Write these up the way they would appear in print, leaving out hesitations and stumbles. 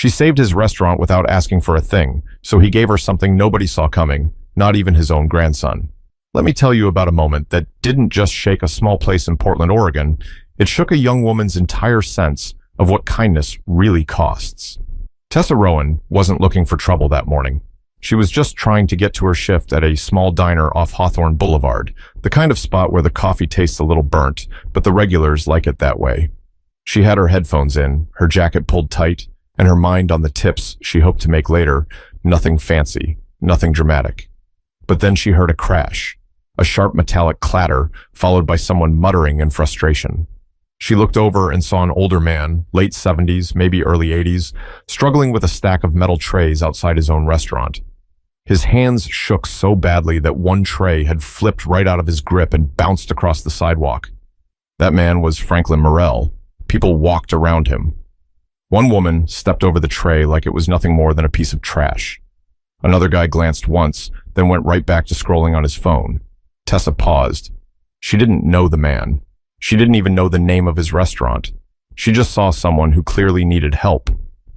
She saved his restaurant without asking for a thing, so he gave her something nobody saw coming, not even his own grandson. Let me tell you about a moment that didn't just shake a small place in Portland, Oregon. It shook a young woman's entire sense of what kindness really costs. Tessa Rowan wasn't looking for trouble that morning. She was just trying to get to her shift at a small diner off Hawthorne Boulevard, the kind of spot where the coffee tastes a little burnt, but the regulars like it that way. She had her headphones in, her jacket pulled tight, and her mind on the tips she hoped to make later. Nothing fancy, nothing dramatic. But then she heard a crash, a sharp metallic clatter, followed by someone muttering in frustration. She looked over and saw an older man, late 70s, maybe early 80s, struggling with a stack of metal trays outside his own restaurant. His hands shook so badly that one tray had flipped right out of his grip and bounced across the sidewalk. That man was Franklin Morrell. People walked around him. One woman stepped over the tray like it was nothing more than a piece of trash. Another guy glanced once, then went right back to scrolling on his phone. Tessa paused. She didn't know the man. She didn't even know the name of his restaurant. She just saw someone who clearly needed help.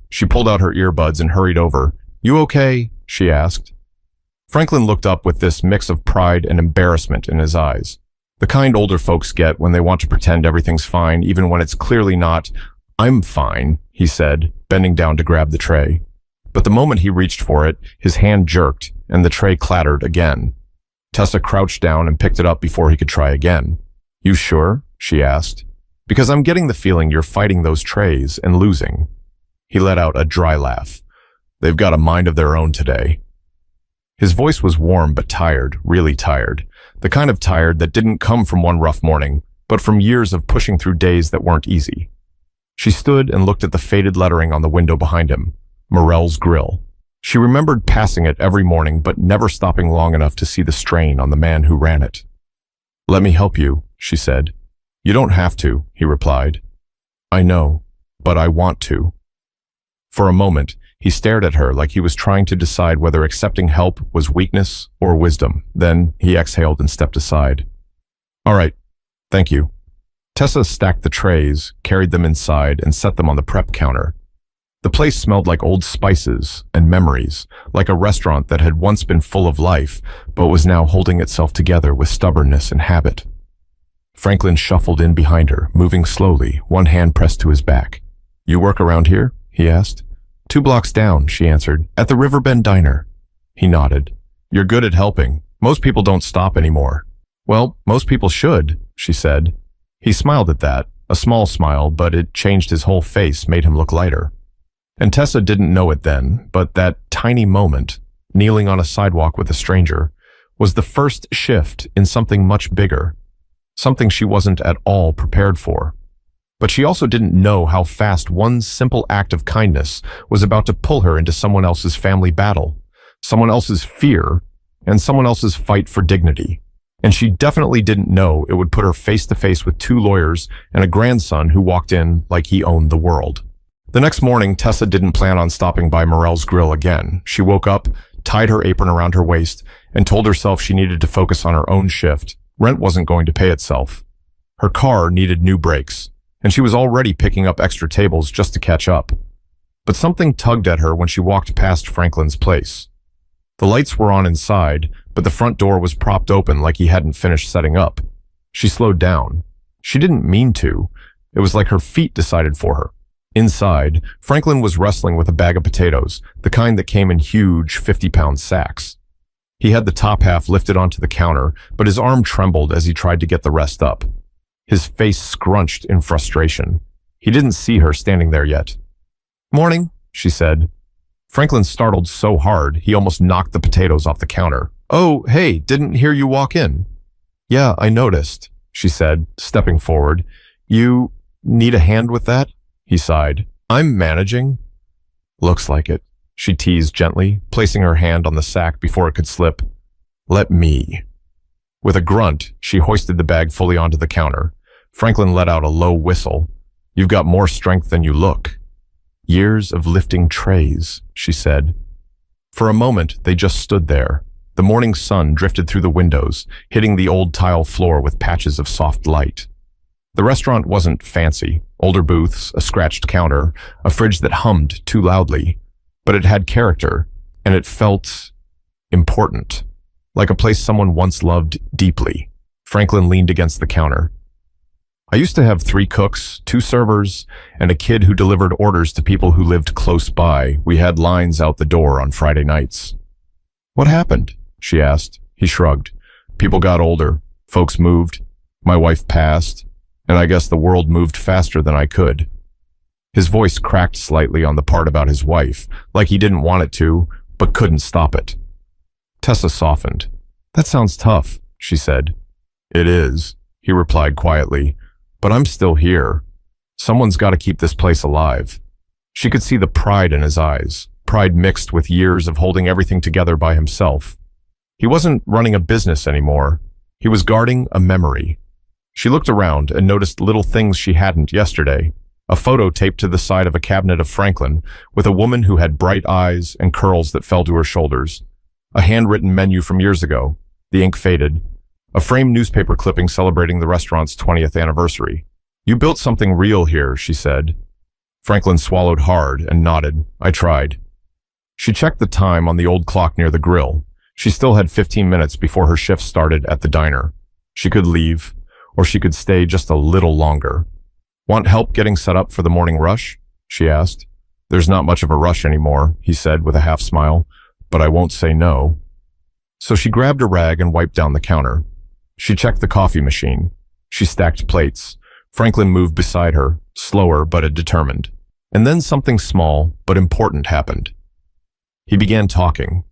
She pulled out her earbuds and hurried over. "You okay?" she asked. Franklin looked up with this mix of pride and embarrassment in his eyes. The kind older folks get when they want to pretend everything's fine, even when it's clearly not. "I'm fine," he said, bending down to grab the tray. But the moment he reached for it, his hand jerked, and the tray clattered again. Tessa crouched down and picked it up before he could try again. "You sure?" she asked. "Because I'm getting the feeling you're fighting those trays and losing." He let out a dry laugh. "They've got a mind of their own today." His voice was warm but tired, really tired. The kind of tired that didn't come from one rough morning, but from years of pushing through days that weren't easy. She stood and looked at the faded lettering on the window behind him, Morrell's Grill. She remembered passing it every morning but never stopping long enough to see the strain on the man who ran it. "Let me help you," she said. "You don't have to," he replied. "I know, but I want to." For a moment, he stared at her like he was trying to decide whether accepting help was weakness or wisdom. Then he exhaled and stepped aside. "All right, thank you." Tessa stacked the trays, carried them inside, and set them on the prep counter. The place smelled like old spices and memories, like a restaurant that had once been full of life, but was now holding itself together with stubbornness and habit. Franklin shuffled in behind her, moving slowly, one hand pressed to his back. "You work around here?" he asked. "2 blocks down," she answered, "at the Riverbend Diner." He nodded. "You're good at helping. Most people don't stop anymore." "Well, most people should," she said. He smiled at that, a small smile, but it changed his whole face, made him look lighter. And Tessa didn't know it then, but that tiny moment, kneeling on a sidewalk with a stranger, was the first shift in something much bigger, something she wasn't at all prepared for. But she also didn't know how fast one simple act of kindness was about to pull her into someone else's family battle, someone else's fear, and someone else's fight for dignity. And she definitely didn't know it would put her face to face with 2 lawyers and a grandson who walked in like he owned the world. The next morning, Tessa didn't plan on stopping by Morrell's Grill again. She woke up, tied her apron around her waist, and told herself she needed to focus on her own shift. Rent wasn't going to pay itself. Her car needed new brakes, and she was already picking up extra tables just to catch up. But something tugged at her when she walked past Franklin's place. The lights were on inside, but the front door was propped open like he hadn't finished setting up. She slowed down. She didn't mean to. It was like her feet decided for her. Inside, Franklin was wrestling with a bag of potatoes, the kind that came in huge 50-pound sacks. He had the top half lifted onto the counter, but his arm trembled as he tried to get the rest up. His face scrunched in frustration. He didn't see her standing there yet. "Morning," she said. Franklin startled so hard, he almost knocked the potatoes off the counter. "Oh, hey, didn't hear you walk in." "Yeah, I noticed," she said, stepping forward. "You need a hand with that?" He sighed. "I'm managing." "Looks like it," she teased gently, placing her hand on the sack before it could slip. "Let me." With a grunt, she hoisted the bag fully onto the counter. Franklin let out a low whistle. "You've got more strength than you look." "Years of lifting trays," she said. For a moment, they just stood there. The morning sun drifted through the windows, hitting the old tile floor with patches of soft light. The restaurant wasn't fancy. Older booths, a scratched counter, a fridge that hummed too loudly. But it had character, and it felt important, like a place someone once loved deeply. Franklin leaned against the counter. I used to have 3 cooks, 2 servers, and a kid who delivered orders to people who lived close by. We had lines out the door on Friday nights. What happened? She asked. He shrugged. People got older. Folks moved. My wife passed. And I guess the world moved faster than I could. His voice cracked slightly on the part about his wife, like he didn't want it to, but couldn't stop it. Tessa softened. That sounds tough, she said. It is, he replied quietly, but I'm still here. Someone's got to keep this place alive. She could see the pride in his eyes, pride mixed with years of holding everything together by himself. He wasn't running a business anymore. He was guarding a memory. She looked around and noticed little things she hadn't yesterday. A photo taped to the side of a cabinet of Franklin with a woman who had bright eyes and curls that fell to her shoulders. A handwritten menu from years ago. The ink faded. A framed newspaper clipping celebrating the restaurant's 20th anniversary. You built something real here, she said. Franklin swallowed hard and nodded. I tried. She checked the time on the old clock near the grill. She still had 15 minutes before her shift started at the diner. She could leave, or she could stay just a little longer. Want help getting set up for the morning rush? She asked. There's not much of a rush anymore, he said with a half smile, but I won't say no. So she grabbed a rag and wiped down the counter. She checked the coffee machine. She stacked plates. Franklin moved beside her, slower but determined. And then something small but important happened. He began talking.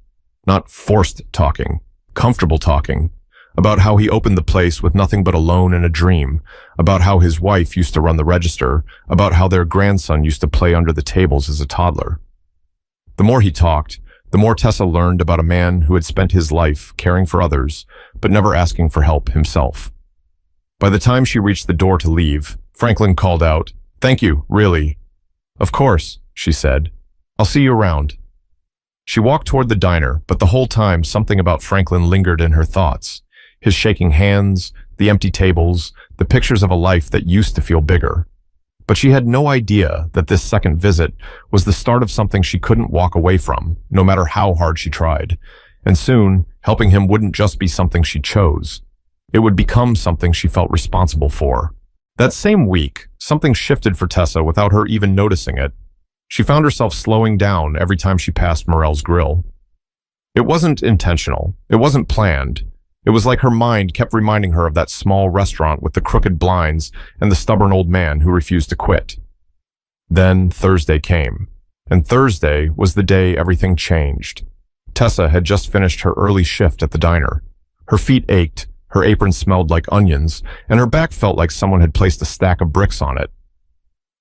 Not forced talking, comfortable talking. About how he opened the place with nothing but a loan and a dream, about how his wife used to run the register, about how their grandson used to play under the tables as a toddler. The more he talked, the more Tessa learned about a man who had spent his life caring for others, but never asking for help himself. By the time she reached the door to leave, Franklin called out, "Thank you, really." "Of course," she said. "I'll see you around." She walked toward the diner, but the whole time something about Franklin lingered in her thoughts. His shaking hands, the empty tables, the pictures of a life that used to feel bigger. But she had no idea that this second visit was the start of something she couldn't walk away from, no matter how hard she tried. And soon, helping him wouldn't just be something she chose. It would become something she felt responsible for. That same week, something shifted for Tessa without her even noticing it. She found herself slowing down every time she passed Morel's grill. It wasn't intentional. It wasn't planned. It was like her mind kept reminding her of that small restaurant with the crooked blinds and the stubborn old man who refused to quit. Then Thursday came, and Thursday was the day everything changed. Tessa had just finished her early shift at the diner. Her feet ached, her apron smelled like onions, and her back felt like someone had placed a stack of bricks on it.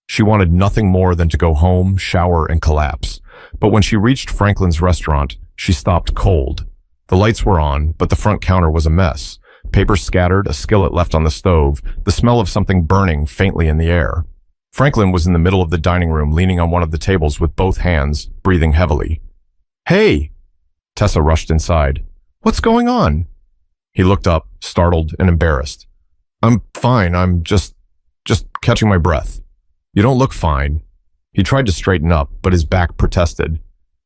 She wanted nothing more than to go home, shower, and collapse. But when she reached Franklin's restaurant, she stopped cold. The lights were on, but the front counter was a mess. Paper scattered, a skillet left on the stove, the smell of something burning faintly in the air. Franklin was in the middle of the dining room, leaning on one of the tables with both hands, breathing heavily. "Hey!" Tessa rushed inside. "What's going on?" He looked up, startled and embarrassed. "I'm fine. I'm just catching my breath." "You don't look fine." He tried to straighten up, but his back protested.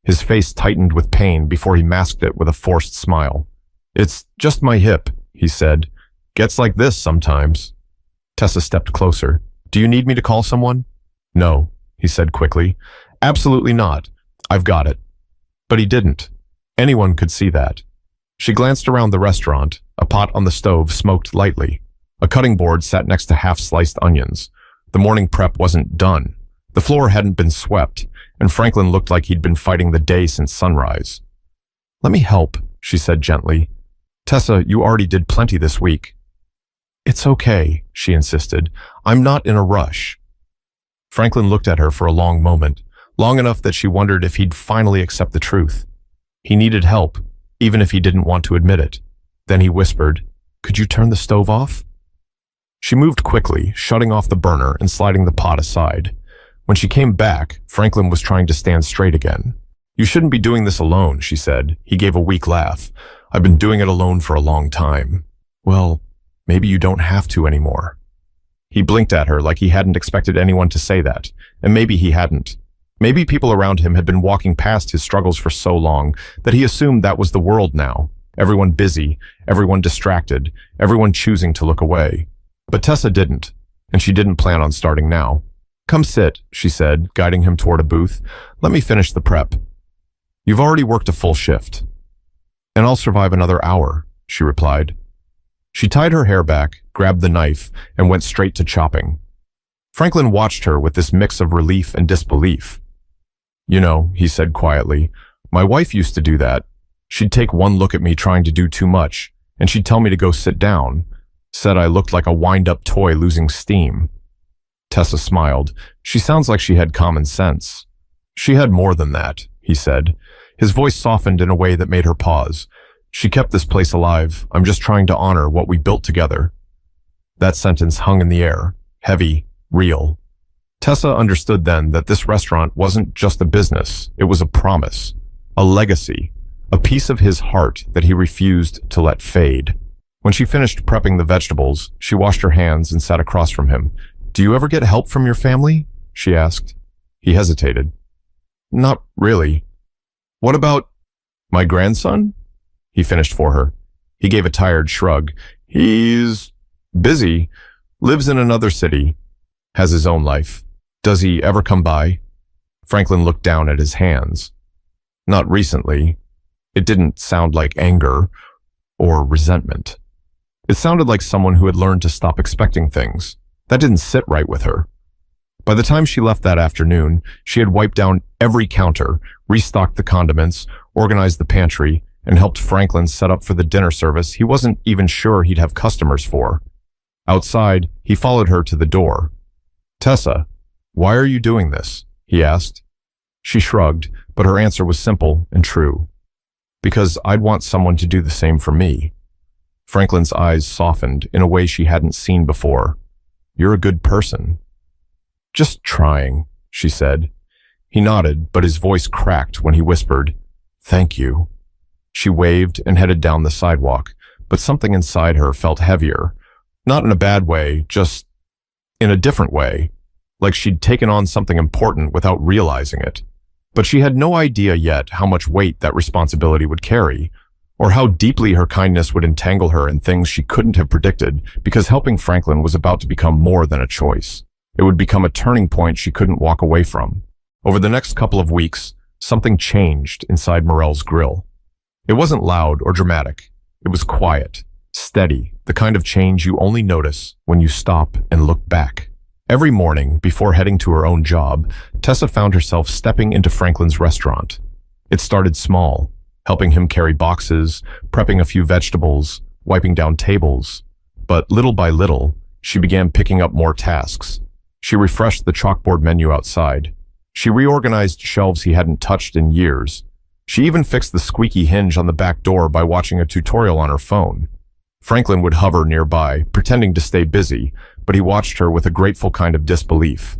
His face tightened with pain before he masked it with a forced smile. "It's just my hip," he said. "Gets like this sometimes." Tessa stepped closer. "Do you need me to call someone?" "No," he said quickly. "Absolutely not. I've got it." But he didn't. Anyone could see that. She glanced around the restaurant. A pot on the stove smoked lightly. A cutting board sat next to half-sliced onions. The morning prep wasn't done. The floor hadn't been swept, and Franklin looked like he'd been fighting the day since sunrise. "Let me help," she said gently. "Tessa, you already did plenty this week." "It's okay," she insisted. "I'm not in a rush." Franklin looked at her for a long moment, long enough that she wondered if he'd finally accept the truth. He needed help, even if he didn't want to admit it. Then he whispered, "Could you turn the stove off?" She moved quickly, shutting off the burner and sliding the pot aside. When she came back, Franklin was trying to stand straight again. "You shouldn't be doing this alone," she said. He gave a weak laugh. "I've been doing it alone for a long time." "Well, maybe you don't have to anymore." He blinked at her like he hadn't expected anyone to say that, and maybe he hadn't. Maybe people around him had been walking past his struggles for so long that he assumed that was the world now. Everyone busy, everyone distracted, everyone choosing to look away. But Tessa didn't, and she didn't plan on starting now. "Come sit," she said, guiding him toward a booth. "Let me finish the prep." "You've already worked a full shift." "And I'll survive another hour," she replied. She tied her hair back, grabbed the knife, and went straight to chopping. Franklin watched her with this mix of relief and disbelief. "You know," he said quietly, "my wife used to do that. She'd take one look at me trying to do too much, and she'd tell me to go sit down. Said I looked like a wind-up toy losing steam." Tessa smiled. "She sounds like she had common sense." "She had more than that," he said. His voice softened in a way that made her pause. "She kept this place alive. I'm just trying to honor what we built together." That sentence hung in the air, heavy, real. Tessa understood then that this restaurant wasn't just a business. It was a promise, a legacy, a piece of his heart that he refused to let fade. When she finished prepping the vegetables, she washed her hands and sat across from him. "Do you ever get help from your family?" she asked. He hesitated. "Not really." "What about my grandson?" He finished for her. He gave a tired shrug. "He's busy, lives in another city, has his own life. Does he ever come by?" Franklin looked down at his hands. "Not recently." It didn't sound like anger or resentment. It sounded like someone who had learned to stop expecting things. That didn't sit right with her. By the time she left that afternoon, she had wiped down every counter, restocked the condiments, organized the pantry, and helped Franklin set up for the dinner service he wasn't even sure he'd have customers for. Outside, he followed her to the door. "Tessa, why are you doing this?" he asked. She shrugged, but her answer was simple and true. "Because I'd want someone to do the same for me." Franklin's eyes softened in a way she hadn't seen before. "You're a good person." "Just trying," she said. He nodded, but his voice cracked when he whispered, "Thank you." She waved and headed down the sidewalk, but something inside her felt heavier. Not in a bad way, just in a different way, like she'd taken on something important without realizing it. But she had no idea yet how much weight that responsibility would carry, or how deeply her kindness would entangle her in things she couldn't have predicted, because helping Franklin was about to become more than a choice. It would become a turning point she couldn't walk away from. Over the next couple of weeks, something changed inside Morel's grill. It wasn't loud or dramatic. It was quiet, steady, the kind of change you only notice when you stop and look back. Every morning, before heading to her own job, Tessa found herself stepping into Franklin's restaurant. It started small, helping him carry boxes, prepping a few vegetables, wiping down tables. But little by little, she began picking up more tasks. She refreshed the chalkboard menu outside. She reorganized shelves he hadn't touched in years. She even fixed the squeaky hinge on the back door by watching a tutorial on her phone. Franklin would hover nearby, pretending to stay busy, but he watched her with a grateful kind of disbelief.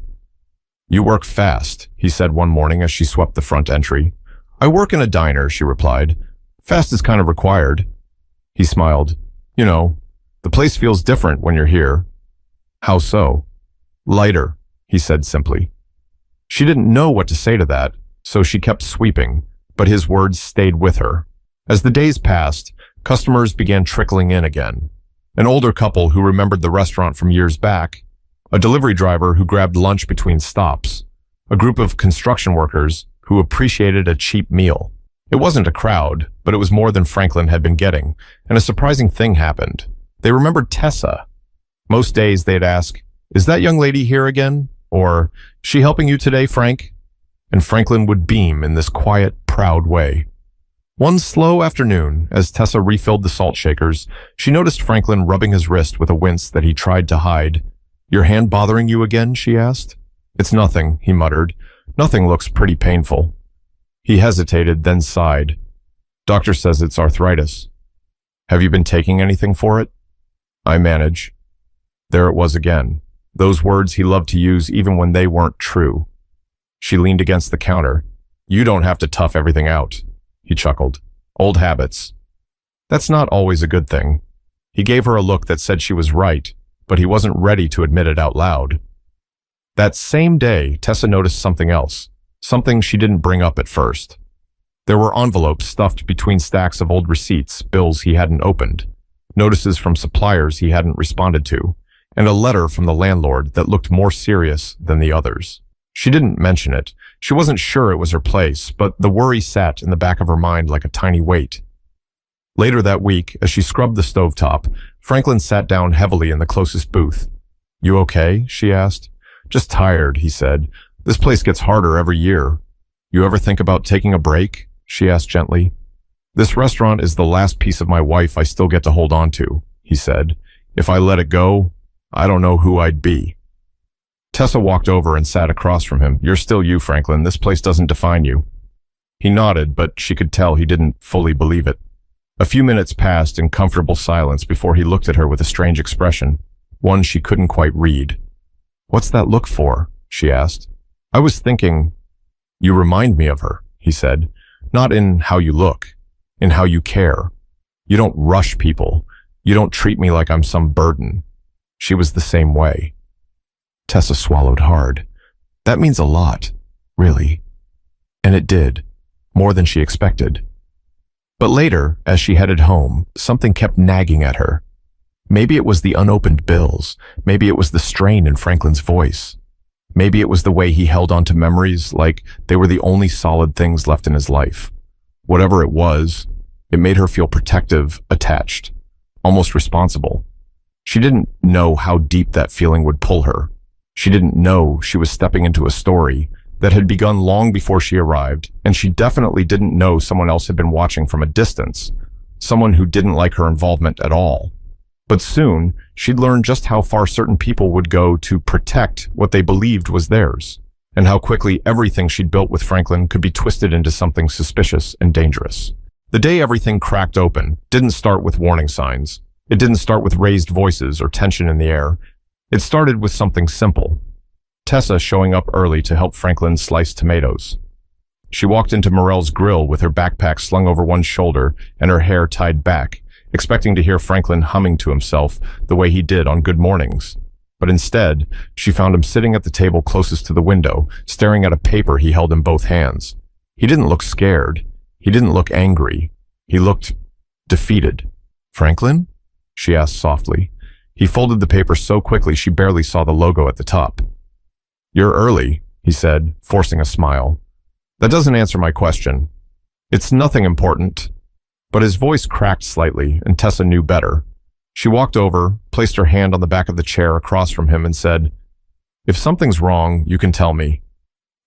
"You work fast," he said one morning as she swept the front entry. "I work in a diner," she replied. "Fast is kind of required." He smiled. "You know, the place feels different when you're here." "How so?" "Lighter," he said simply. She didn't know what to say to that, so she kept sweeping, but his words stayed with her. As the days passed, customers began trickling in again. An older couple who remembered the restaurant from years back, a delivery driver who grabbed lunch between stops, a group of construction workers who appreciated a cheap meal. It wasn't a crowd, but it was more than Franklin had been getting, and a surprising thing happened. They remembered Tessa. Most days they'd ask, "Is that young lady here again?" Or, "She helping you today, Frank?" And Franklin would beam in this quiet, proud way. One slow afternoon, as Tessa refilled the salt shakers, she noticed Franklin rubbing his wrist with a wince that he tried to hide. "Your hand bothering you again?" she asked. "It's nothing," he muttered. "Nothing looks pretty painful." He hesitated, then sighed. "Doctor says it's arthritis." "Have you been taking anything for it?" "I manage." There it was again. Those words he loved to use even when they weren't true. She leaned against the counter. "You don't have to tough everything out," he chuckled. "Old habits." That's not always a good thing. He gave her a look that said she was right, but he wasn't ready to admit it out loud. That same day, Tessa noticed something else, something she didn't bring up at first. There were envelopes stuffed between stacks of old receipts, bills he hadn't opened, notices from suppliers he hadn't responded to, and a letter from the landlord that looked more serious than the others. She didn't mention it. She wasn't sure it was her place, but the worry sat in the back of her mind like a tiny weight. Later that week, as she scrubbed the stovetop, Franklin sat down heavily in the closest booth. "You okay?" she asked. "Just tired," he said. "This place gets harder every year." "You ever think about taking a break?" she asked gently. "This restaurant is the last piece of my wife I still get to hold on to," he said. "If I let it go, I don't know who I'd be." Tessa walked over and sat across from him. "You're still you, Franklin. This place doesn't define you." He nodded, but she could tell he didn't fully believe it. A few minutes passed in comfortable silence before he looked at her with a strange expression, one she couldn't quite read. "What's that look for?" she asked. "I was thinking, you remind me of her," he said. "Not in how you look, in how you care. You don't rush people. You don't treat me like I'm some burden." She was the same way. Tessa swallowed hard. That means a lot, really. And it did, more than she expected. But later, as she headed home, something kept nagging at her. Maybe it was the unopened bills. Maybe it was the strain in Franklin's voice. Maybe it was the way he held on to memories like they were the only solid things left in his life. Whatever it was, it made her feel protective, attached, almost responsible. She didn't know how deep that feeling would pull her. She didn't know she was stepping into a story that had begun long before she arrived, and she definitely didn't know someone else had been watching from a distance, someone who didn't like her involvement at all. But soon, she'd learn just how far certain people would go to protect what they believed was theirs, and how quickly everything she'd built with Franklin could be twisted into something suspicious and dangerous. The day everything cracked open didn't start with warning signs. It didn't start with raised voices or tension in the air. It started with something simple. Tessa showing up early to help Franklin slice tomatoes. She walked into Morel's grill with her backpack slung over one shoulder and her hair tied back, expecting to hear Franklin humming to himself the way he did on good mornings. But instead, she found him sitting at the table closest to the window, staring at a paper he held in both hands. He didn't look scared. He didn't look angry. He looked defeated. "Franklin?" she asked softly. He folded the paper so quickly she barely saw the logo at the top. "You're early," he said, forcing a smile. "That doesn't answer my question. It's nothing important." But his voice cracked slightly, and Tessa knew better. She walked over, placed her hand on the back of the chair across from him, and said, "If something's wrong, you can tell me."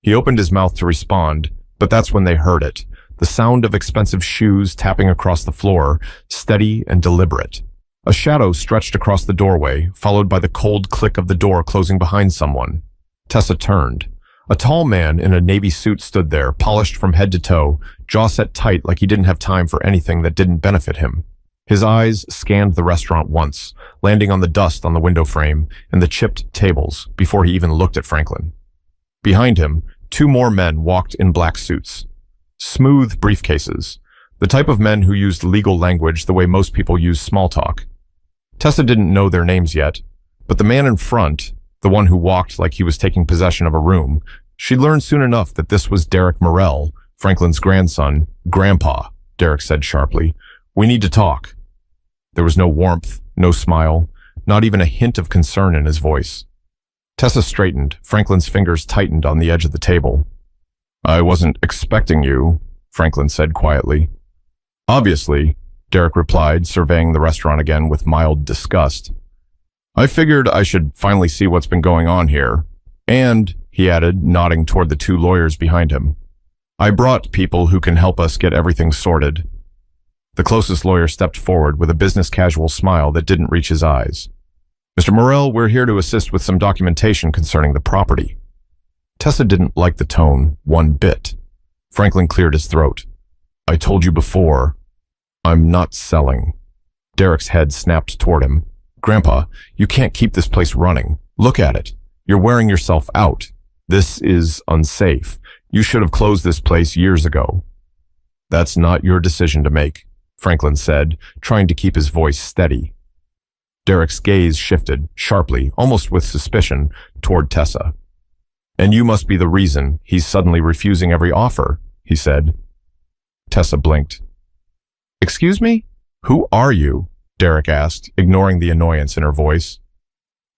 He opened his mouth to respond, but that's when they heard it, the sound of expensive shoes tapping across the floor, steady and deliberate. A shadow stretched across the doorway, followed by the cold click of the door closing behind someone. Tessa turned. A tall man in a navy suit stood there, polished from head to toe, jaw set tight like he didn't have time for anything that didn't benefit him. His eyes scanned the restaurant once, landing on the dust on the window frame and the chipped tables before he even looked at Franklin. Behind him, two more men walked in black suits. Smooth briefcases, the type of men who used legal language the way most people use small talk. Tessa didn't know their names yet, but the man in front, the one who walked like he was taking possession of a room, she learned soon enough that this was Derek Morel, Franklin's grandson. "Grandpa," Derek said sharply. "We need to talk." There was no warmth, no smile, not even a hint of concern in his voice. Tessa straightened, Franklin's fingers tightened on the edge of the table. "I wasn't expecting you," Franklin said quietly. "Obviously," Derek replied, surveying the restaurant again with mild disgust. "I figured I should finally see what's been going on here. And," he added, nodding toward the two lawyers behind him, "I brought people who can help us get everything sorted." The closest lawyer stepped forward with a business casual smile that didn't reach his eyes. "Mr. Morel, we're here to assist with some documentation concerning the property." Tessa didn't like the tone one bit. Franklin cleared his throat. "I told you before, I'm not selling." Derek's head snapped toward him. "Grandpa, you can't keep this place running. Look at it. You're wearing yourself out. This is unsafe. You should have closed this place years ago." "That's not your decision to make," Franklin said, trying to keep his voice steady. Derek's gaze shifted, sharply, almost with suspicion, toward Tessa. And you must be the reason he's suddenly refusing every offer, he said. Tessa blinked. Excuse me? Who are you? Derek asked, ignoring the annoyance in her voice.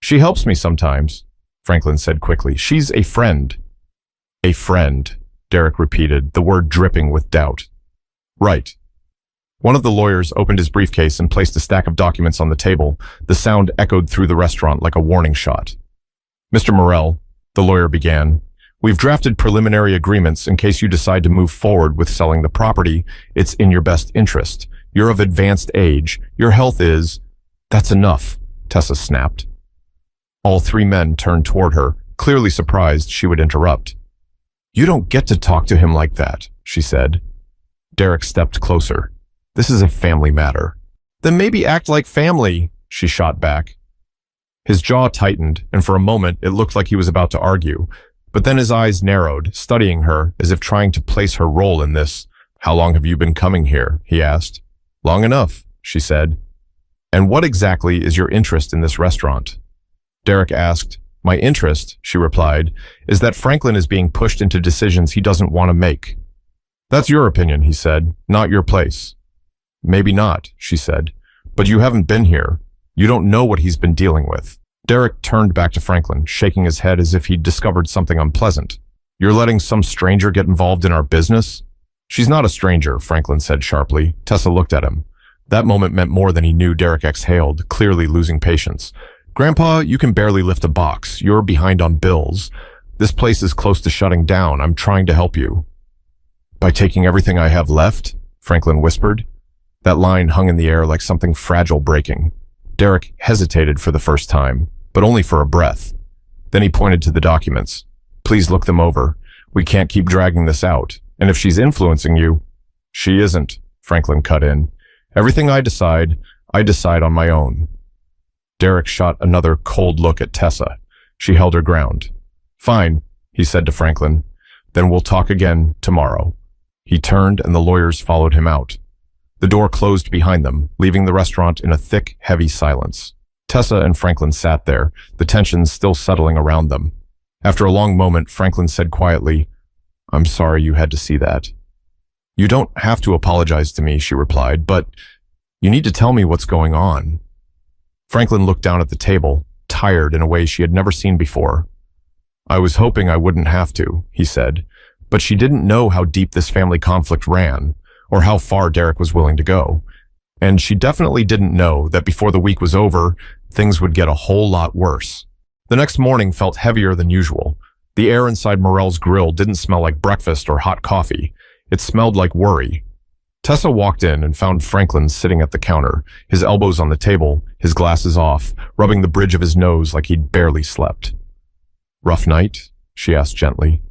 She helps me sometimes, Franklin said quickly. She's a friend. A friend, Derek repeated, the word dripping with doubt. Right. One of the lawyers opened his briefcase and placed a stack of documents on the table. The sound echoed through the restaurant like a warning shot. Mr. Morell, the lawyer began, we've drafted preliminary agreements in case you decide to move forward with selling the property. It's in your best interest. You're of advanced age. Your health is... That's enough, Tessa snapped. All three men turned toward her, clearly surprised she would interrupt. You don't get to talk to him like that, she said. Derek stepped closer. This is a family matter. Then maybe act like family, she shot back. His jaw tightened, and for a moment it looked like he was about to argue, but then his eyes narrowed, studying her as if trying to place her role in this. How long have you been coming here? He asked. Long enough, she said. And what exactly is your interest in this restaurant? Derek asked. My interest, she replied, is that Franklin is being pushed into decisions he doesn't want to make. That's your opinion, he said, not your place. Maybe not, she said, but you haven't been here. You don't know what he's been dealing with. Derek turned back to Franklin, shaking his head as if he'd discovered something unpleasant. You're letting some stranger get involved in our business? She's not a stranger, Franklin said sharply. Tessa looked at him. That moment meant more than he knew. Derek exhaled, clearly losing patience. Grandpa, you can barely lift a box. You're behind on bills. This place is close to shutting down. I'm trying to help you. By taking everything I have left? Franklin whispered. That line hung in the air like something fragile breaking. Derek hesitated for the first time, but only for a breath. Then he pointed to the documents. Please look them over. We can't keep dragging this out. And if she's influencing you... She isn't, Franklin cut in. Everything I decide on my own. Derek shot another cold look at Tessa. She held her ground. Fine, he said to Franklin. Then we'll talk again tomorrow. He turned and the lawyers followed him out. The door closed behind them, leaving the restaurant in a thick, heavy silence. Tessa and Franklin sat there, the tension still settling around them. After a long moment, Franklin said quietly, I'm sorry you had to see that. You don't have to apologize to me, she replied, but you need to tell me what's going on. Franklin looked down at the table, tired in a way she had never seen before. I was hoping I wouldn't have to, he said, but she didn't know how deep this family conflict ran, or how far Derek was willing to go. And she definitely didn't know that before the week was over, things would get a whole lot worse. The next morning felt heavier than usual. The air inside Morell's grill didn't smell like breakfast or hot coffee. It smelled like worry. Tessa walked in and found Franklin sitting at the counter, his elbows on the table, his glasses off, rubbing the bridge of his nose like he'd barely slept. Rough night? She asked gently.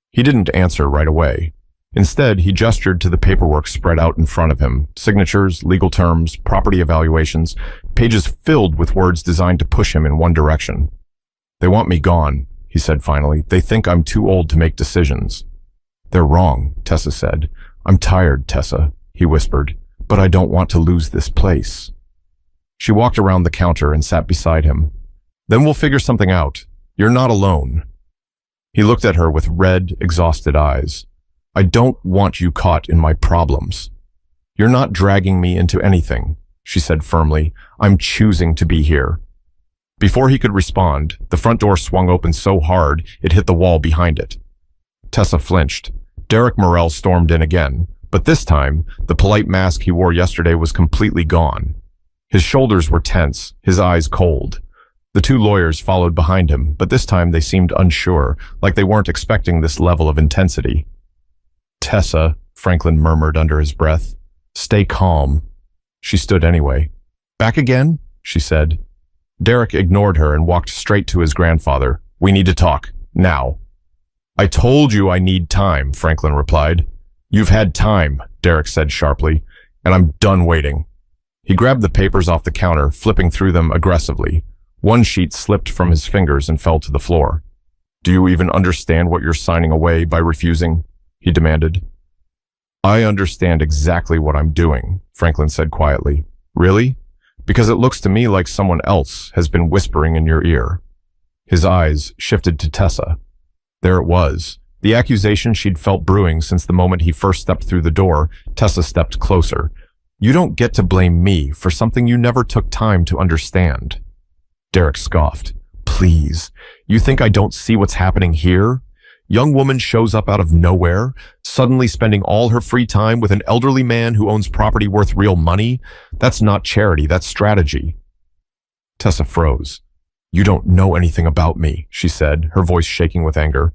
He didn't answer right away. Instead, he gestured to the paperwork spread out in front of him, signatures, legal terms, property evaluations, pages filled with words designed to push him in one direction. They want me gone, he said finally. They think I'm too old to make decisions. They're wrong, Tessa said. I'm tired, Tessa, he whispered, but I don't want to lose this place. She walked around the counter and sat beside him. Then we'll figure something out. You're not alone. He looked at her with red, exhausted eyes. I don't want you caught in my problems. You're not dragging me into anything, she said firmly. I'm choosing to be here. Before he could respond, the front door swung open so hard it hit the wall behind it. Tessa flinched. Derek Morell stormed in again, but this time, the polite mask he wore yesterday was completely gone. His shoulders were tense, his eyes cold. The two lawyers followed behind him, but this time they seemed unsure, like they weren't expecting this level of intensity. Tessa, Franklin murmured under his breath. Stay calm. She stood anyway. Back again? She said. Derek ignored her and walked straight to his grandfather. We need to talk. Now. I told you I need time, Franklin replied. You've had time, Derek said sharply, and I'm done waiting. He grabbed the papers off the counter, flipping through them aggressively. One sheet slipped from his fingers and fell to the floor. Do you even understand what you're signing away by refusing? He demanded. I understand exactly what I'm doing, Franklin said quietly. Really? Because it looks to me like someone else has been whispering in your ear. His eyes shifted to Tessa. There it was. The accusation she'd felt brewing since the moment he first stepped through the door. Tessa stepped closer. You don't get to blame me for something you never took time to understand. Derek scoffed. Please, you think I don't see what's happening here? Young woman shows up out of nowhere, suddenly spending all her free time with an elderly man who owns property worth real money. That's not charity, that's strategy. Tessa froze. You don't know anything about me, she said, her voice shaking with anger.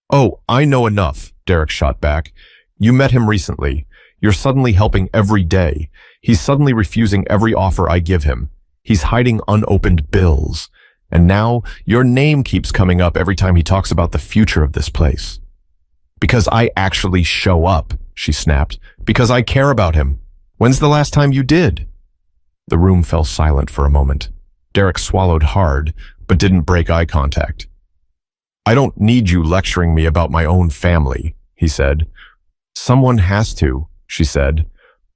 Oh, I know enough, Derek shot back. You met him recently. You're suddenly helping every day. He's suddenly refusing every offer I give him. He's hiding unopened bills. And now your name keeps coming up every time he talks about the future of this place. Because I actually show up, she snapped. Because I care about him. When's the last time you did? The room fell silent for a moment. Derek swallowed hard, but didn't break eye contact. I don't need you lecturing me about my own family, he said. Someone has to, she said.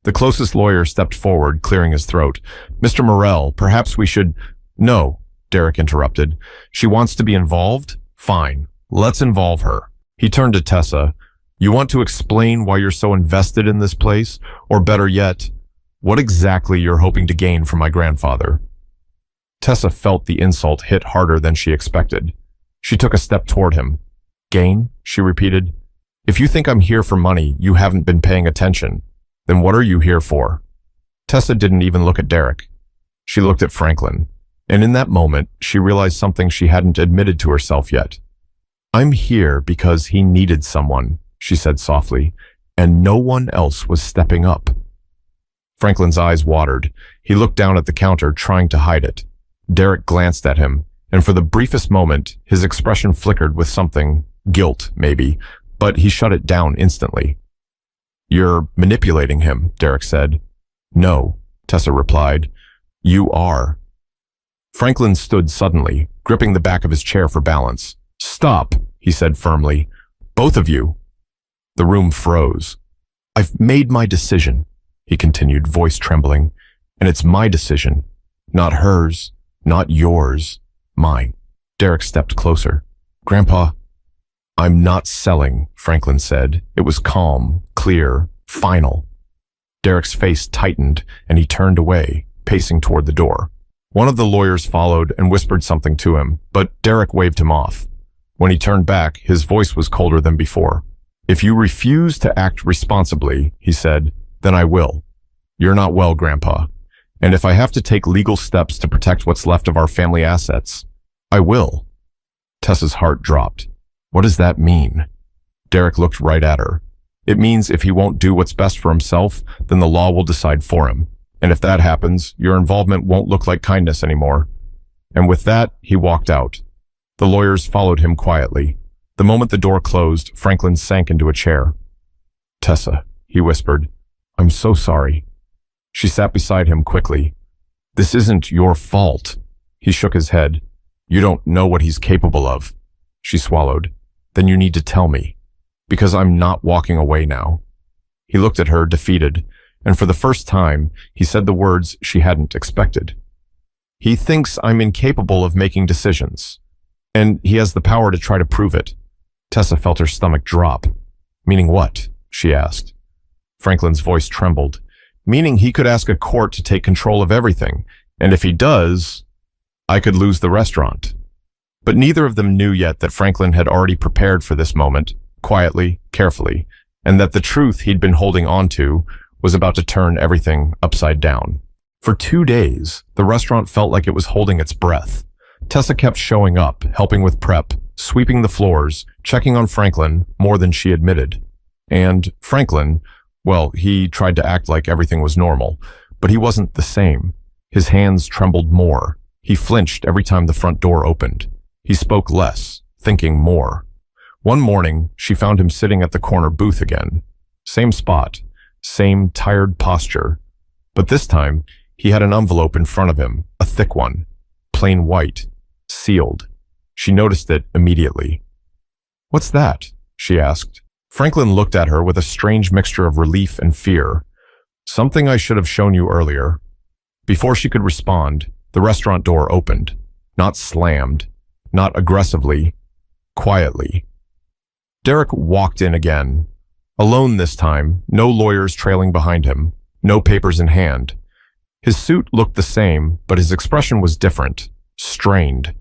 The closest lawyer stepped forward, clearing his throat. Mr. Morrell, perhaps we should... No, Derek interrupted. She wants to be involved? Fine. Let's involve her. He turned to Tessa. You want to explain why you're so invested in this place? Or better yet, what exactly you're hoping to gain from my grandfather? Tessa felt the insult hit harder than she expected. She took a step toward him. Gain? She repeated. If you think I'm here for money, you haven't been paying attention. Then what are you here for? Tessa didn't even look at Derek. She looked at Franklin. And in that moment, she realized something she hadn't admitted to herself yet. I'm here because he needed someone, she said softly, and no one else was stepping up. Franklin's eyes watered. He looked down at the counter, trying to hide it. Derek glanced at him, and for the briefest moment, his expression flickered with something, guilt maybe, but he shut it down instantly. You're manipulating him, Derek said. No, Tessa replied. You are. Franklin stood suddenly, gripping the back of his chair for balance. Stop, he said firmly. Both of you. The room froze. I've made my decision, he continued, voice trembling, and it's my decision, not hers, not yours, mine. Derek stepped closer. Grandpa, I'm not selling, Franklin said. It was calm, clear, final. Derek's face tightened, and he turned away, pacing toward the door. One of the lawyers followed and whispered something to him, but Derek waved him off. When he turned back, his voice was colder than before. If you refuse to act responsibly, he said, then I will. You're not well, Grandpa. And if I have to take legal steps to protect what's left of our family assets, I will. Tessa's heart dropped. What does that mean? Derek looked right at her. It means if he won't do what's best for himself, then the law will decide for him. And if that happens, your involvement won't look like kindness anymore. And with that, he walked out. The lawyers followed him quietly. The moment the door closed, Franklin sank into a chair. Tessa, he whispered, I'm so sorry. She sat beside him quickly. This isn't your fault. He shook his head. You don't know what he's capable of. She swallowed. Then you need to tell me. Because I'm not walking away now. He looked at her, defeated, and for the first time, he said the words she hadn't expected. He thinks I'm incapable of making decisions. And he has the power to try to prove it. Tessa felt her stomach drop. Meaning what? She asked. Franklin's voice trembled. Meaning he could ask a court to take control of everything, and if he does, I could lose the restaurant. But neither of them knew yet that Franklin had already prepared for this moment, quietly, carefully, and that the truth he'd been holding on to was about to turn everything upside down. For 2 days, the restaurant felt like it was holding its breath. Tessa kept showing up, helping with prep, sweeping the floors, checking on Franklin more than she admitted. And Franklin, well, he tried to act like everything was normal, but he wasn't the same. His hands trembled more. He flinched every time the front door opened. He spoke less, thinking more. One morning, she found him sitting at the corner booth again. Same spot, same tired posture. But this time, he had an envelope in front of him, a thick one, plain white, sealed. She noticed it immediately. What's that? She asked. Franklin looked at her with a strange mixture of relief and fear. Something I should have shown you earlier. Before she could respond, the restaurant door opened. Not slammed, not aggressively, quietly. Derek walked in again. Alone this time, no lawyers trailing behind him, no papers in hand. His suit looked the same, but his expression was different, strained.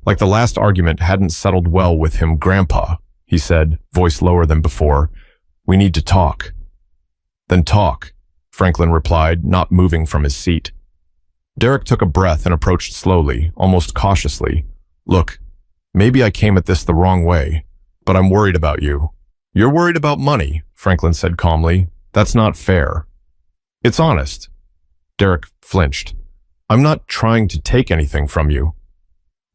Like the last argument hadn't settled well with him. "Grandpa," he said, voice lower than before, "we need to talk." "Then talk," Franklin replied, not moving from his seat. Derek took a breath and approached slowly, almost cautiously. "Look, maybe I came at this the wrong way, but I'm worried about you." "You're worried about money," Franklin said calmly. "That's not fair." "It's honest." Derek flinched. "I'm not trying to take anything from you."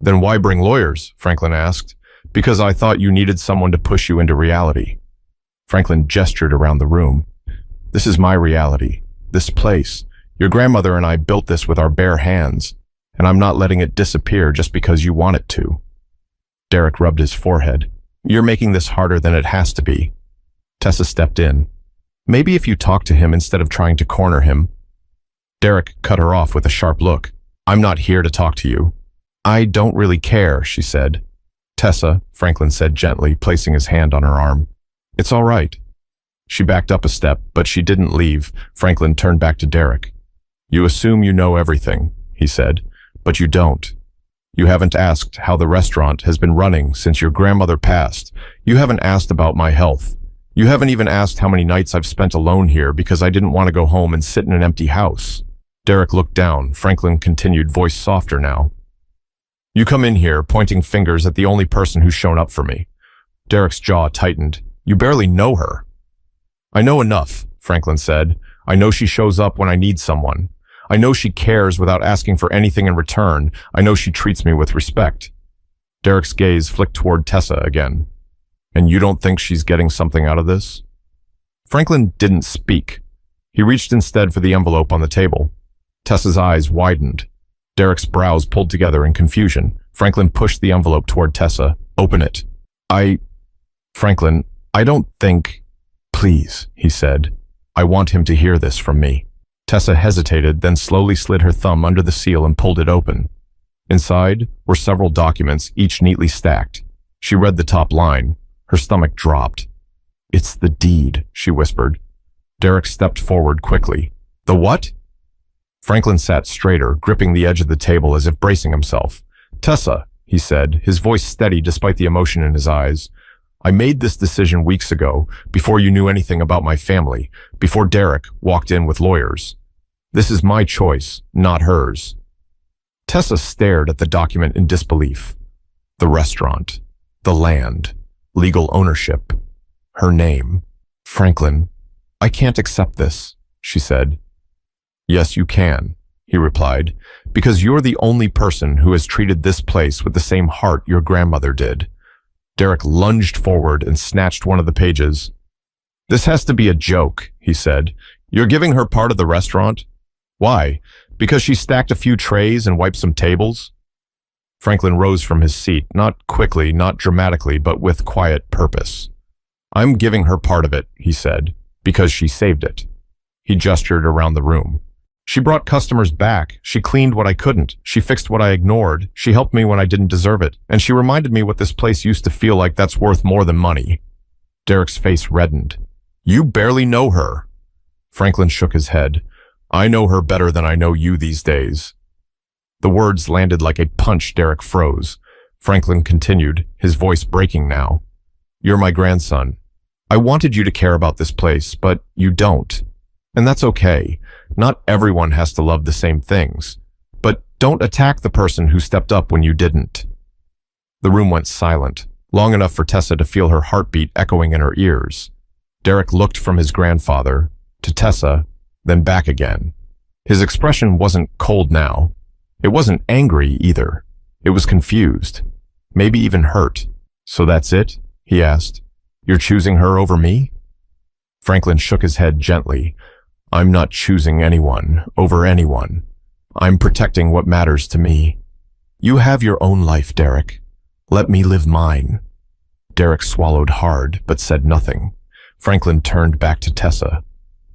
"Then why bring lawyers?" Franklin asked. "Because I thought you needed someone to push you into reality." Franklin gestured around the room. "This is my reality. This place. Your grandmother and I built this with our bare hands, and I'm not letting it disappear just because you want it to." Derek rubbed his forehead. "You're making this harder than it has to be." Tessa stepped in. "Maybe if you talk to him instead of trying to corner him." Derek cut her off with a sharp look. "I'm not here to talk to you." "I don't really care," she said. "Tessa," Franklin said gently, placing his hand on her arm. "It's all right." She backed up a step, but she didn't leave. Franklin turned back to Derek. "You assume you know everything," he said, "but you don't. You haven't asked how the restaurant has been running since your grandmother passed. You haven't asked about my health. You haven't even asked how many nights I've spent alone here because I didn't want to go home and sit in an empty house." Derek looked down. Franklin continued, voice softer now. "You come in here pointing fingers at the only person who's shown up for me." Derek's jaw tightened. "You barely know her." "I know enough," Franklin said. "I know she shows up when I need someone. I know she cares without asking for anything in return. I know she treats me with respect." Derek's gaze flicked toward Tessa again. "And you don't think she's getting something out of this?" Franklin didn't speak. He reached instead for the envelope on the table. Tessa's eyes widened. Derek's brows pulled together in confusion. Franklin pushed the envelope toward Tessa. "Open it." Franklin, I don't think..." "Please," he said. "I want him to hear this from me." Tessa hesitated, then slowly slid her thumb under the seal and pulled it open. Inside were several documents, each neatly stacked. She read the top line. Her stomach dropped. "It's the deed," she whispered. Derek stepped forward quickly. "The what?" Franklin sat straighter, gripping the edge of the table as if bracing himself. "Tessa," he said, his voice steady despite the emotion in his eyes, "I made this decision weeks ago, before you knew anything about my family, before Derek walked in with lawyers. This is my choice, not hers." Tessa stared at the document in disbelief. The restaurant, the land, legal ownership, her name. "Franklin, I can't accept this," she said. "Yes, you can," he replied, "because you're the only person who has treated this place with the same heart your grandmother did." Derek lunged forward and snatched one of the pages. "This has to be a joke," he said. "You're giving her part of the restaurant? Why? Because she stacked a few trays and wiped some tables?" Franklin rose from his seat, not quickly, not dramatically, but with quiet purpose. "I'm giving her part of it," he said, "because she saved it." He gestured around the room. "She brought customers back. She cleaned what I couldn't. She fixed what I ignored. She helped me when I didn't deserve it. And she reminded me what this place used to feel like. That's worth more than money." Derek's face reddened. "You barely know her." Franklin shook his head. "I know her better than I know you these days." The words landed like a punch. Derek froze. Franklin continued, his voice breaking now. "You're my grandson. I wanted you to care about this place, but you don't. And that's okay. Not everyone has to love the same things. But don't attack the person who stepped up when you didn't." The room went silent, long enough for Tessa to feel her heartbeat echoing in her ears. Derek looked from his grandfather to Tessa, then back again. His expression wasn't cold now. It wasn't angry either. It was confused, maybe even hurt. "So that's it?" he asked. "You're choosing her over me?" Franklin shook his head gently. "I'm not choosing anyone over anyone. I'm protecting what matters to me. You have your own life, Derek. Let me live mine." Derek swallowed hard, but said nothing. Franklin turned back to Tessa.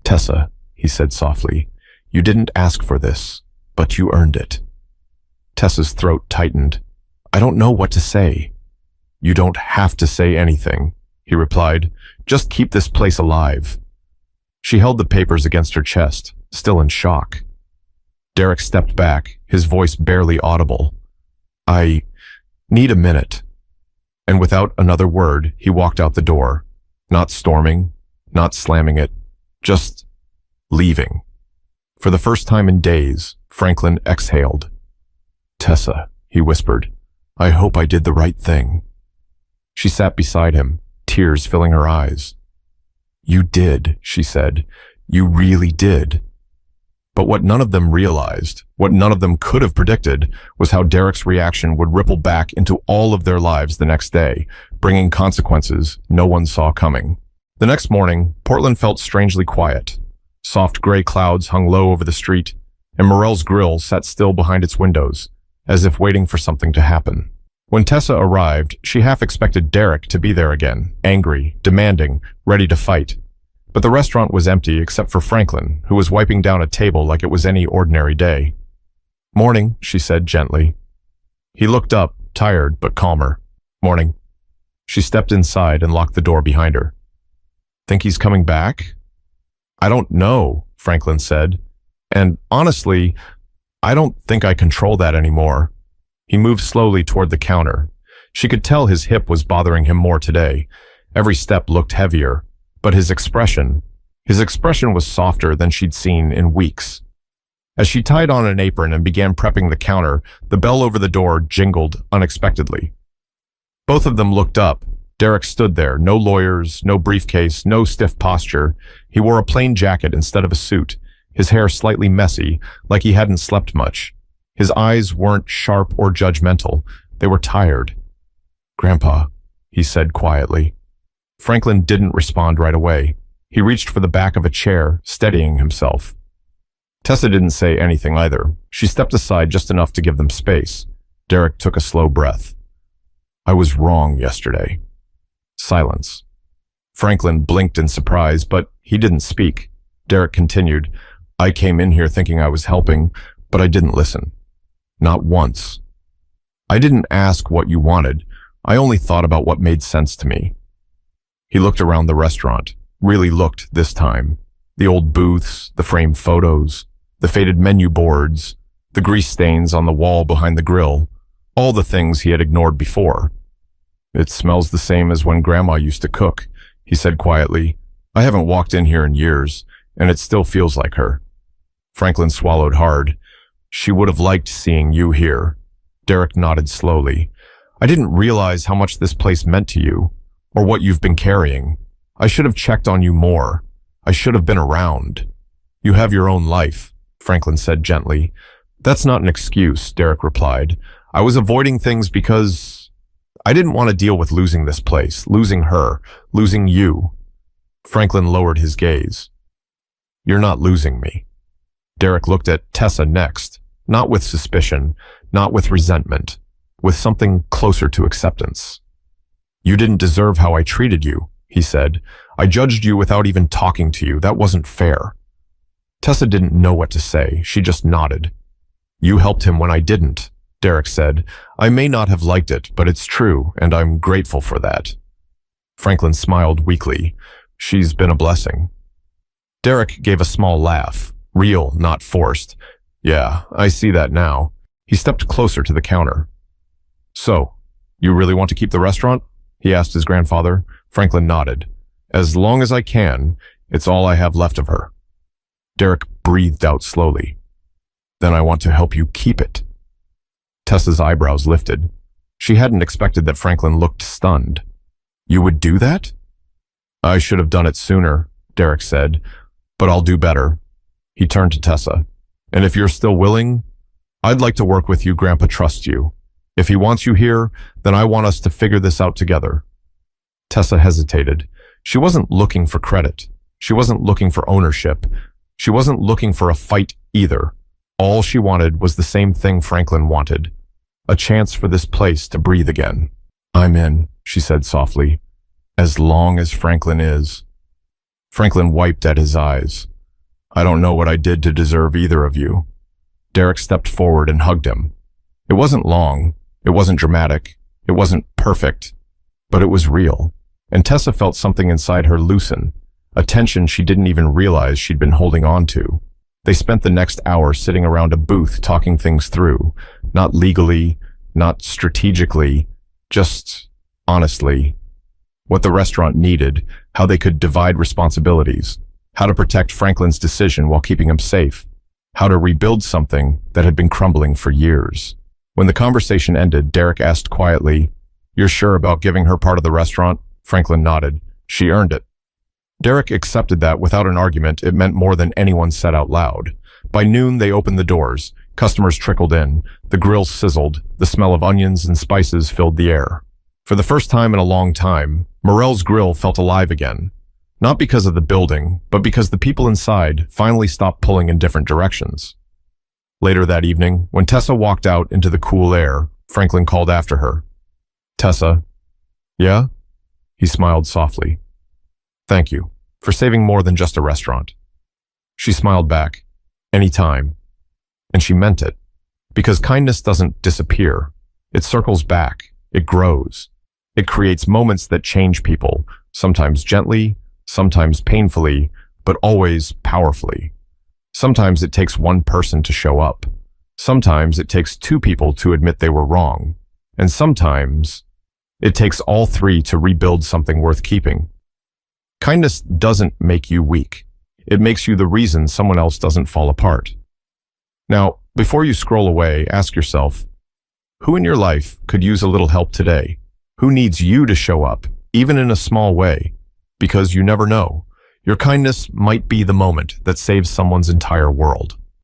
"Tessa," he said softly, "you didn't ask for this. But you earned it. Tessa's throat tightened. I don't know what to say. You don't have to say anything, he replied. Just keep this place alive. She held the papers against her chest, still in shock. Derek stepped back, his voice barely audible. I need a minute. And without another word, he walked out the door, not storming, not slamming it, just leaving. For the first time in days, Franklin exhaled. Tessa, he whispered, I hope I did the right thing. She sat beside him, tears filling her eyes. You did, she said. You really did. But what none of them realized, what none of them could have predicted, was how Derek's reaction would ripple back into all of their lives the next day, bringing consequences no one saw coming. The next morning, Portland felt strangely quiet. Soft gray clouds hung low over the street, and Morel's grill sat still behind its windows, as if waiting for something to happen. When Tessa arrived, she half expected Derek to be there again, angry, demanding, ready to fight. But the restaurant was empty except for Franklin, who was wiping down a table like it was any ordinary day. Morning, she said gently. He looked up, tired but calmer. Morning. She stepped inside and locked the door behind her. Think he's coming back? I don't know, Franklin said. And honestly, I don't think I control that anymore. He moved slowly toward the counter. She could tell his hip was bothering him more today. Every step looked heavier, but his expression was softer than she'd seen in weeks. As she tied on an apron and began prepping the counter, the bell over the door jingled unexpectedly. Both of them looked up. Derek stood there, no lawyers, no briefcase, no stiff posture. He wore a plain jacket instead of a suit, his hair slightly messy, like he hadn't slept much. His eyes weren't sharp or judgmental. They were tired. Grandpa, he said quietly. Franklin didn't respond right away. He reached for the back of a chair, steadying himself. Tessa didn't say anything either. She stepped aside just enough to give them space. Derek took a slow breath. I was wrong yesterday. Silence. Franklin blinked in surprise, but he didn't speak. Derek continued. I came in here thinking I was helping, but I didn't listen. Not once. I didn't ask what you wanted. I only thought about what made sense to me. He looked around the restaurant, really looked this time. The old booths, the framed photos, the faded menu boards, the grease stains on the wall behind the grill, all the things he had ignored before. It smells the same as when Grandma used to cook, he said quietly. I haven't walked in here in years, and it still feels like her. Franklin swallowed hard. She would have liked seeing you here. Derek nodded slowly. I didn't realize how much this place meant to you, or what you've been carrying. I should have checked on you more. I should have been around. You have your own life, Franklin said gently. That's not an excuse, Derek replied. I was avoiding things because I didn't want to deal with losing this place, losing her, losing you. Franklin lowered his gaze. You're not losing me. Derek looked at Tessa next, not with suspicion, not with resentment, with something closer to acceptance. You didn't deserve how I treated you, he said. I judged you without even talking to you. That wasn't fair. Tessa didn't know what to say. She just nodded. You helped him when I didn't, Derek said. I may not have liked it, but it's true, and I'm grateful for that. Franklin smiled weakly. She's been a blessing. Derek gave a small laugh, real, not forced. Yeah, I see that now. He stepped closer to the counter. So, you really want to keep the restaurant? He asked his grandfather. Franklin nodded. As long as I can, it's all I have left of her. Derek breathed out slowly. Then I want to help you keep it. Tessa's eyebrows lifted. She hadn't expected that Franklin looked stunned. You would do that? I should have done it sooner, Derek said, but I'll do better. He turned to Tessa. And if you're still willing, I'd like to work with you. Grandpa trusts you. If he wants you here, then I want us to figure this out together. Tessa hesitated. She wasn't looking for credit. She wasn't looking for ownership. She wasn't looking for a fight either. All she wanted was the same thing Franklin wanted. A chance for this place to breathe again. I'm in, she said softly. As long as Franklin is. Franklin wiped at his eyes. I don't know what I did to deserve either of you. Derek stepped forward and hugged him. It wasn't long, it wasn't dramatic, it wasn't perfect, but it was real. And Tessa felt something inside her loosen, a tension she didn't even realize she'd been holding on to. They spent the next hour sitting around a booth talking things through, not legally, not strategically, just honestly. What the restaurant needed, how they could divide responsibilities, how to protect Franklin's decision while keeping him safe, how to rebuild something that had been crumbling for years. When the conversation ended, Derek asked quietly, "You're sure about giving her part of the restaurant?" Franklin nodded. "She earned it." Derek accepted that without an argument. It meant more than anyone said out loud. By noon, they opened the doors. Customers trickled in. The grill sizzled. The smell of onions and spices filled the air. For the first time in a long time, Morel's grill felt alive again. Not because of the building, but because the people inside finally stopped pulling in different directions. Later that evening, when Tessa walked out into the cool air, Franklin called after her. "Tessa." "Yeah?" He smiled softly. "Thank you for saving more than just a restaurant." She smiled back. "Anytime." And she meant it. Because kindness doesn't disappear. It circles back. It grows. It creates moments that change people, sometimes gently, sometimes painfully, but always powerfully. Sometimes it takes one person to show up. Sometimes it takes two people to admit they were wrong. And sometimes it takes all three to rebuild something worth keeping. Kindness doesn't make you weak. It makes you the reason someone else doesn't fall apart. Now, before you scroll away, ask yourself, who in your life could use a little help today? Who needs you to show up, even in a small way? Because you never know. Your kindness might be the moment that saves someone's entire world.